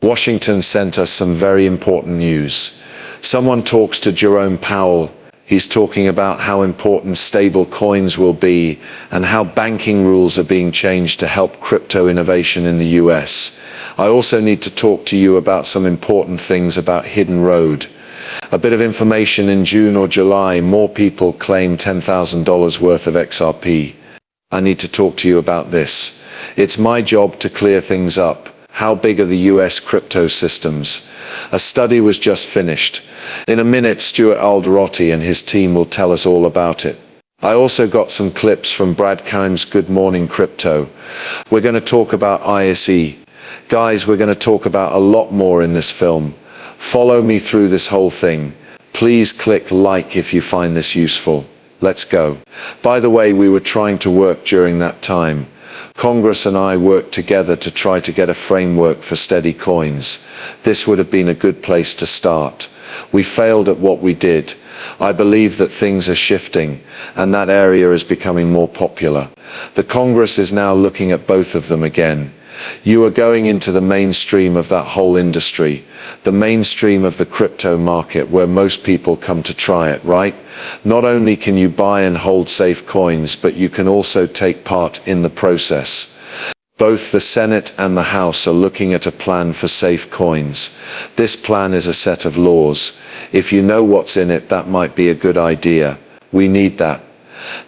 Washington sent us some very important news. Someone talks to Jerome Powell. He's talking about how important stable coins will be and how banking rules are being changed to help crypto innovation in the US. I also need to talk to you about some important things about Hidden Road. A bit of information: in June or July, more people claim $10,000 worth of XRP. I need to talk to you about this. It's my job to clear things up. How big are the US crypto systems? A study was just finished. In a minute, Stuart Alderotti and his team will tell us all about it. I also got some clips from Brad Kime's Good Morning Crypto. We're going to talk about ISE. Guys, we're going to talk about a lot more in this film. Follow me through this whole thing. Please click like if you find this useful. Let's go. By the way, we were trying to work during that time. Congress and I worked together to try to get a framework for steady coins. This would have been a good place to start. We failed at what we did. I believe that things are shifting, and that area is becoming more popular. The Congress is now looking at both of them again. You are going into the mainstream of that whole industry, the mainstream of the crypto market where most people come to try it, right? Not only can you buy and hold safe coins, but you can also take part in the process. Both the Senate and the House are looking at a plan for safe coins. This plan is a set of laws. If you know what's in it, that might be a good idea. We need that.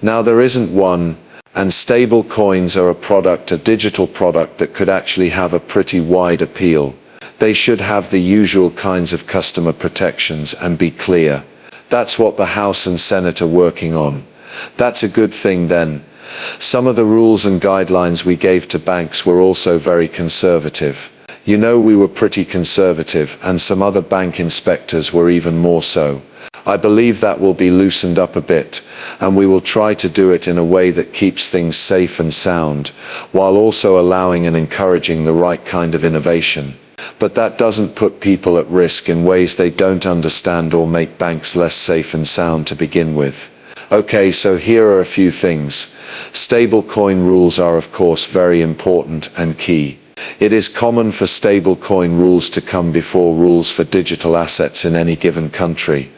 Now, there isn't one. And stable coins are a digital product that could actually have a pretty wide appeal. They should have the usual kinds of customer protections and be clear. That's what the House and Senate are working on. That's a good thing then. Some of the rules and guidelines we gave to banks were also very conservative. You know, we were pretty conservative, and some other bank inspectors were even more so. I believe that will be loosened up a bit, and we will try to do it in a way that keeps things safe and sound, while also allowing and encouraging the right kind of innovation. But that doesn't put people at risk in ways they don't understand or make banks less safe and sound to begin with. Okay, so here are a few things. Stablecoin rules are of course very important and key. It is common for stablecoin rules to come before rules for digital assets in any given country.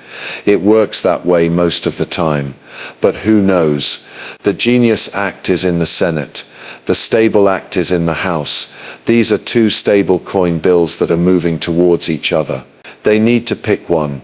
It works that way most of the time. But who knows? The Genius Act is in the Senate. The Stable Act is in the House. These are two stablecoin bills that are moving towards each other. They need to pick one.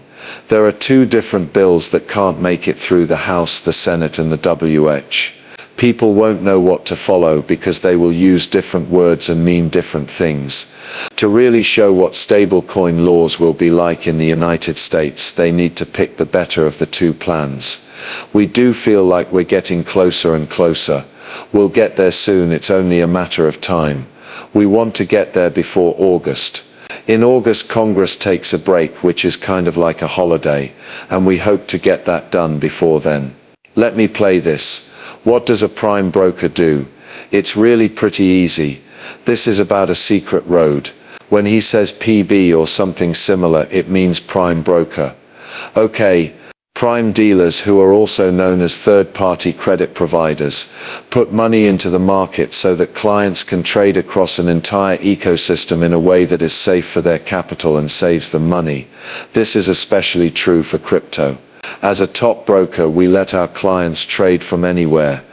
There are two different bills that can't make it through the House, the Senate, and the WH. People won't know what to follow because they will use different words and mean different things. To really show what stablecoin laws will be like in the United States, they need to pick the better of the two plans. We do feel like we're getting closer and closer. We'll get there soon, it's only a matter of time. We want to get there before August. In August, Congress takes a break, which is kind of like a holiday, and we hope to get that done before then. Let me play this. What does a prime broker do? It's really pretty easy. This is about a secret road. When he says PB or something similar, it means prime broker. Okay, prime dealers, who are also known as third-party credit providers, put money into the market so that clients can trade across an entire ecosystem in a way that is safe for their capital and saves them money. This is especially true for crypto. As a top broker, we let our clients trade from anywhere,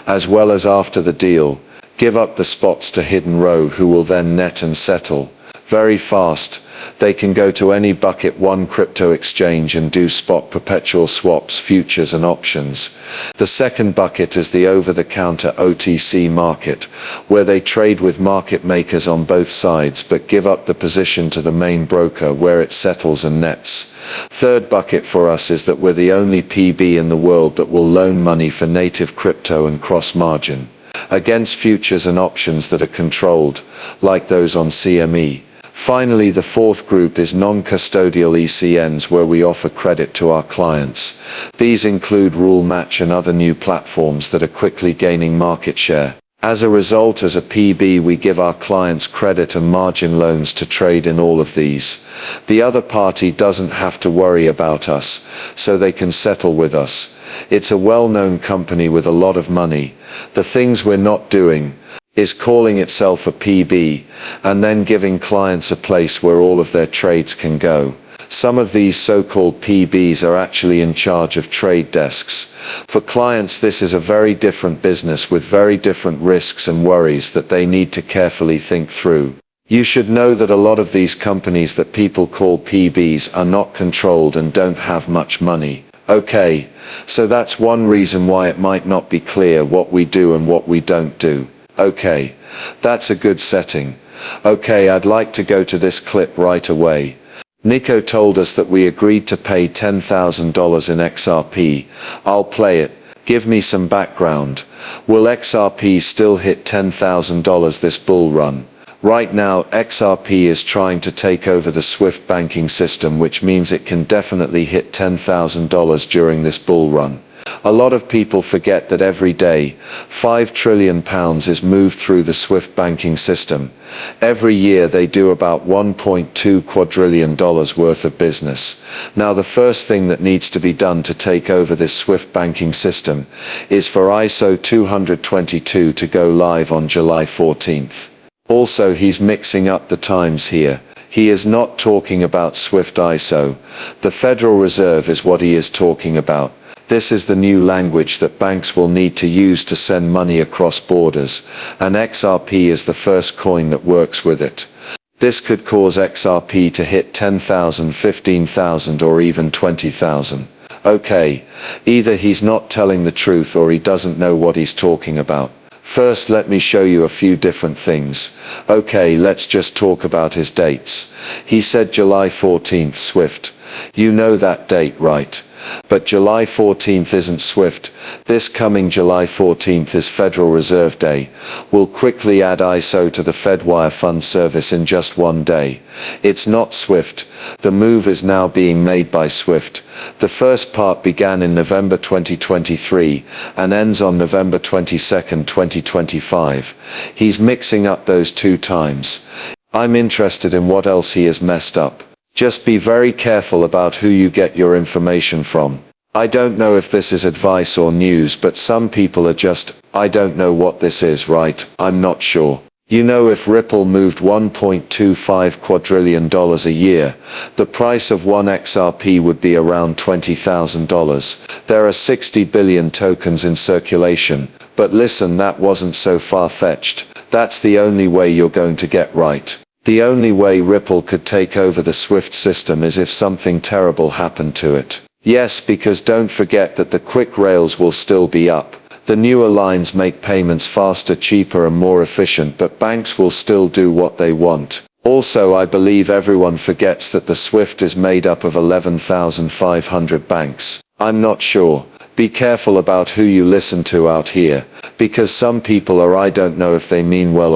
as well as after the deal, give up the spots to Hidden Road, who will then net and settle very fast. They can go to any bucket one crypto exchange and do spot perpetual swaps, futures and options. The second bucket is the over-the-counter OTC market, where they trade with market makers on both sides but give up the position to the main broker where it settles and nets. Third bucket for us is that we're the only PB in the world that will loan money for native crypto and cross-margin against futures and options that are controlled, like those on CME. Finally, the fourth group is non-custodial ECNs, where we offer credit to our clients. These include Rule Match and other new platforms that are quickly gaining market share. As a result, as a PB, we give our clients credit and margin loans to trade in all of these. The other party doesn't have to worry about us, so they can settle with us. It's a well-known company with a lot of money. The things we're not doing, is calling itself a PB, and then giving clients a place where all of their trades can go. Some of these so-called PBs are actually in charge of trade desks. For clients, this is a very different business with very different risks and worries that they need to carefully think through. You should know that a lot of these companies that people call PBs are not controlled and don't have much money. Okay, so that's one reason why it might not be clear what we do and what we don't do. Okay, that's a good setting. Okay, I'd like to go to this clip right away. Nico told us that we agreed to pay $10,000 in XRP. I'll play it. Give me some background. Will XRP still hit $10,000 this bull run? Right now, XRP is trying to take over the SWIFT banking system, which means it can definitely hit $10,000 during this bull run. A lot of people forget that every day, £5 trillion is moved through the SWIFT banking system. Every year they do about $1.2 quadrillion worth of business. Now the first thing that needs to be done to take over this SWIFT banking system is for ISO 222 to go live on July 14th. Also, he's mixing up the times here. He is not talking about SWIFT ISO. The Federal Reserve is what he is talking about. This is the new language that banks will need to use to send money across borders, and XRP is the first coin that works with it. This could cause XRP to hit 10,000, 15,000 or even 20,000. Okay, either he's not telling the truth or he doesn't know what he's talking about. First, let me show you a few different things. Okay, let's just talk about his dates. He said July 14th SWIFT. You know that date, right? But July 14th isn't SWIFT. This coming July 14th is Federal Reserve Day. We'll quickly add ISO to the FedWire Fund service in just one day. It's not SWIFT. The move is now being made by SWIFT. The first part began in November 2023 and ends on November 22nd, 2025. He's mixing up those two times. I'm interested in what else he has messed up. Just be very careful about who you get your information from. I don't know if this is advice or news, but some people are just, I don't know what this is, right? I'm not sure. You know, if Ripple moved $1.25 quadrillion a year, the price of one XRP would be around $20,000. There are 60 billion tokens in circulation, but listen, that wasn't so far-fetched. That's the only way you're going to get right. The only way Ripple could take over the SWIFT system is if something terrible happened to it. Yes, because don't forget that the quick rails will still be up. The newer lines make payments faster, cheaper and more efficient, but banks will still do what they want. Also, I believe everyone forgets that the SWIFT is made up of 11,500 banks. I'm not sure. Be careful about who you listen to out here, because some people are, I don't know if they mean well